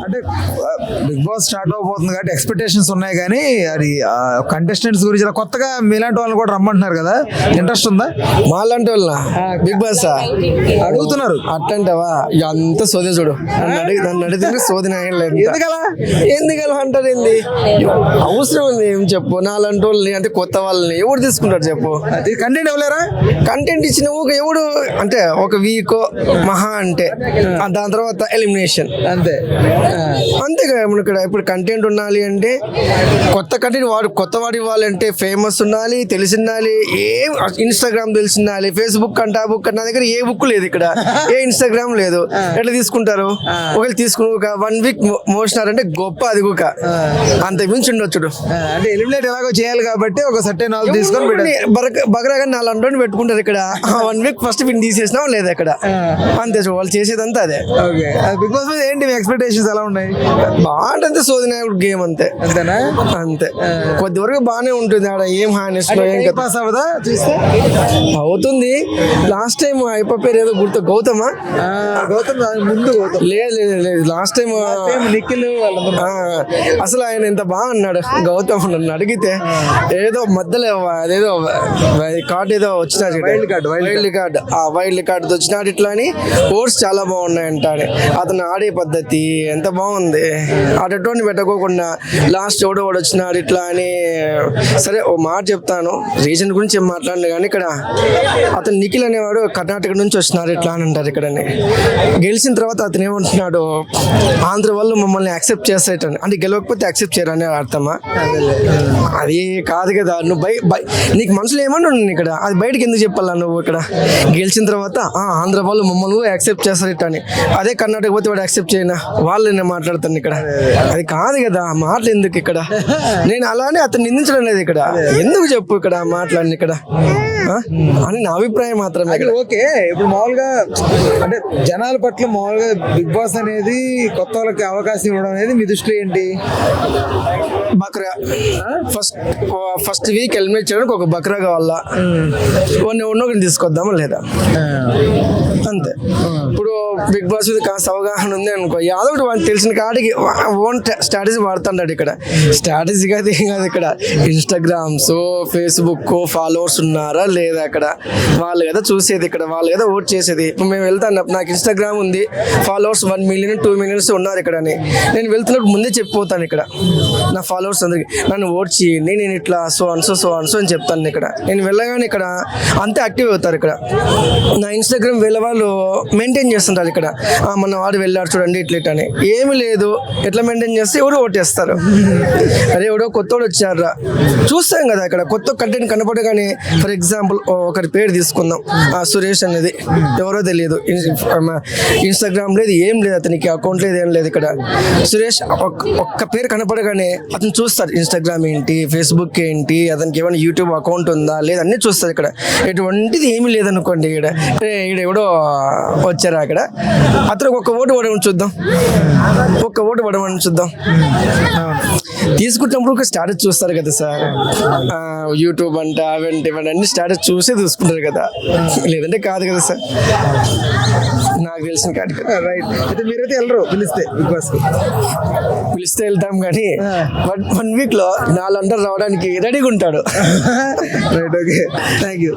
అంటే big boss start అవబోతుంది కాబట్టి ఎక్స్పెక్టేషన్స్ ఉన్నాయి, కానీ అది కంటెస్టెంట్స్ గురించి ఇలా కొత్తగా మీలాంటి వాళ్ళని కూడా రమ్మంటున్నారు కదా, ఇంట్రెస్ట్ ఉందా? మాలాంటి వాళ్ళ బిగ్ బాస్ అడుగుతున్నారు. అట్టంటావా? ఇక అంతా సోదే చూడు, నన్ను అడిగితే సోదిన ఎందుకలా అంటారు? ఏంది అవసరం ఉంది? ఏం చెప్పు, నాలాంటి వాళ్ళని అంటే కొత్త వాళ్ళని ఎవరు తీసుకుంటారు చెప్పు? అది కంటెంట్ ఇవ్వలేరా? కంటెంట్ ఇచ్చిన ఎవడు అంటే ఒక వీక్ మహా అంటే దాని తర్వాత ఎలిమినేషన్ అంతే. అంతేగా. ఇక్కడ ఇప్పుడు కంటెంట్ ఉండాలి అంటే కొత్త కంటెంట్ కొత్త వాడు ఇవ్వాలంటే ఫేమస్ ఉండాలి, తెలిసి ఉండాలి. ఏం ఇన్స్టాగ్రామ్ తెలిసి ఉండాలి, ఫేస్బుక్ అంట బుక్ నా దగ్గర ఏ బుక్ లేదు, ఇక్కడ ఏ ఇన్స్టాగ్రామ్ లేదు. ఎట్లా తీసుకుంటారు? ఒకవేళ తీసుకుని ఒక 1 వీక్ మోసినారంటే గొప్ప, అది కూడా అంత మించి ఉండొచ్చు. అంటే ఎలిమినేట్ ఎలాగో చేయాలి కాబట్టి ఒక సర్టెన్ వాళ్ళు తీసుకొని బగరాగా 4 పెట్టుకుంటారు ఇక్కడ. 1 వీక్ ఫస్ట్ విన్ తీసేసినా లేదు ఇక్కడ. అంతే వాళ్ళు చేసేదంతా అదే. బిగ్ బాస్ మీద ఏంటి మీ ఎక్స్పెక్టేషన్స్ ఎలా ఉన్నాయి? బాగుంటుంది సోదిన గేమ్ అంతే. అంతేనా? అంతే. కొద్ది వరకు బాగానే ఉంటుంది ఆడ. ఏం హానెస్ పాస్ అవుదా చూస్తే? అవుతుంది. లాస్ట్ టైం అయిపోయారు ఏదో గుర్తు, గౌతమా? గౌతమ్ ముందు గౌతమ్ లేదు లేదు లేదు, లాస్ట్ టైం నిఖిల్ అసలు ఆయన ఎంత బాగా అన్నాడు గౌతమ్. నన్ను అడిగితే ఏదో మధ్యలో అదేదో కార్డు ఏదో వచ్చినాడు, వైల్డ్ కార్డు వచ్చినాడు ఇట్లా అని. ఓట్స్ చాలా బాగున్నాయంట అని. అతను ఆడే పద్ధతి ఎంత బాగుంది. అటోని పెట్టుకోకుండా లాస్ట్ ఎవడో వచ్చినాడు ఇట్లా అని. సరే ఓ మాట చెప్తాను, రీజన్ గురించి ఏం మాట్లాడలే కానీ ఇక్కడ అతను నిఖిల్ అనేవాడు కర్ణాటక నుంచి వచ్చినారు ఇట్లా అని అంటారు ఇక్కడ. గెలిచిన తర్వాత అతను ఏమంటున్నాడు, ఆంధ్ర వాళ్ళు మమ్మల్ని యాక్సెప్ట్ చేస్తారని. అంటే గెలవకపోతే యాక్సెప్ట్ చేయరని అర్థమా? అది కాదు కదా. నువ్వు నీకు మనసులో ఏమన్నా ఇక్కడ, అది బయటకి ఎందుకు చెప్పాలా నువ్వు? ఇక్కడ గెలిచిన తర్వాత ఆంధ్ర వాళ్ళు మమ్మల్ని యాక్సెప్ట్ చేస్తారు ఇట్లా అని. అదే కర్ణాటక పోతే వాడు యాక్సెప్ట్ చేయనా? వాళ్ళు నేను మాట్లాడతాను ఇక్కడ. అది కాదు కదా మాటలు ఎందుకు ఇక్కడ? నేను అలానే అతను నిందించడం లేదు ఇక్కడ. ఎందుకు చెప్పు ఇక్కడ మాట్లాడిన ఇక్కడ అని నా అభిప్రాయం మాత్రమే. ఓకే, ఇప్పుడు మామూలుగా అంటే జనాల పట్ల మామూలుగా బిగ్ బాస్ అనేది కొత్త వాళ్ళకి అవకాశం ఇవ్వడం అనేది మీ దృష్టిలో ఏంటి? బక్రా ఫస్ట్ వీక్ ఎలిమినేట్ చేయడానికి ఒక బక్రా కావాలా, ఒకరిని తీసుకొద్దామా లేదా? అంతే. ఇప్పుడు బిగ్ బాస్ మీద కాస్త అవగాహన ఉంది అనుకో, యాదవ్ వాడికి తెలిసిన కాడికి ఓన్ స్ట్రాటజీ వాడుతున్నాడు ఇక్కడ. స్ట్రాటజీ కాదు ఏం కాదు ఇక్కడ. ఇన్స్టాగ్రామ్స్, ఫేస్బుక్ ఫాలోవర్స్ ఉన్నారా లేదా అక్కడ? వాళ్ళు కదా చూసేది ఇక్కడ, వాళ్ళు కదా ఓట్ చేసేది. ఇప్పుడు మేము వెళ్తాను, నాకు ఇన్స్టాగ్రామ్ ఉంది, ఫాలోవర్స్ 1 మిలియన్ 2 మిలియన్స్ ఉన్నారు ఇక్కడ అని. నేను వెళ్తున్నప్పుడు ముందే చెప్పిపోతాను ఇక్కడ నా ఫాలోవర్స్ అందరికి, నన్ను ఓట్ చేయండి, నేను ఇట్లా సో అని చెప్తాను ఇక్కడ. నేను వెళ్ళగానే ఇక్కడ అంతే యాక్టివ్ అవుతారు ఇక్కడ. నా ఇన్స్టాగ్రామ్ వెళ్ళే వాళ్ళు మెయింటైన్ చేస్తుంటారు ఇక్కడ. మన వాడు వెళ్ళాడు చూడండి ఇట్లా అని. ఏమి లేదు, ఎట్లా మెయింటైన్ చేస్తే ఎవరు ఓటేస్తారు. అరే ఎవడో కొత్తోడు వచ్చారా చూస్తాం కదా ఇక్కడ. కొత్త కంటెంట్ కనపడగానే, ఫర్ ఎగ్జాంపుల్ ఒకరి పేరు తీసుకుందాం, సురేష్ అనేది ఎవరో తెలియదు, ఇన్స్టాగ్రామ్ లేదు ఏం లేదు, అతనికి అకౌంట్ లేదు ఏం లేదు ఇక్కడ. సురేష్ ఒక్క పేరు కనపడగానే అతను చూస్తారు ఇన్స్టాగ్రామ్ ఏంటి, ఫేస్బుక్ ఏంటి, అతనికి ఏమైనా యూట్యూబ్ అకౌంట్ ఉందా లేదా అన్నీ చూస్తారు ఇక్కడ. ఎటువంటిది ఏమీ లేదనుకోండి ఇక్కడ ఎవడో వచ్చారా అక్కడ, అతను ఒక్క ఓటు పడమని చూద్దాం, తీసుకుంటున్నప్పుడు ఒక స్టాటస్ చూస్తారు కదా సార్. యూట్యూబ్ అంట అవెంట్ ఇవన్నీ అన్ని స్టాటస్ చూసే చూసుకుంటారు కదా, లేదంటే కాదు కదా సార్. నాకు తెలిసిన కాడికి రైట్. అయితే మీరైతే వెళ్ళరు పిలిస్తే బిగ్ బాస్? పిలిస్తే వెళ్తాం కానీ 1 వీక్ లో 4 రావడానికి రెడీగా ఉంటాడు. Right, okay, thank you.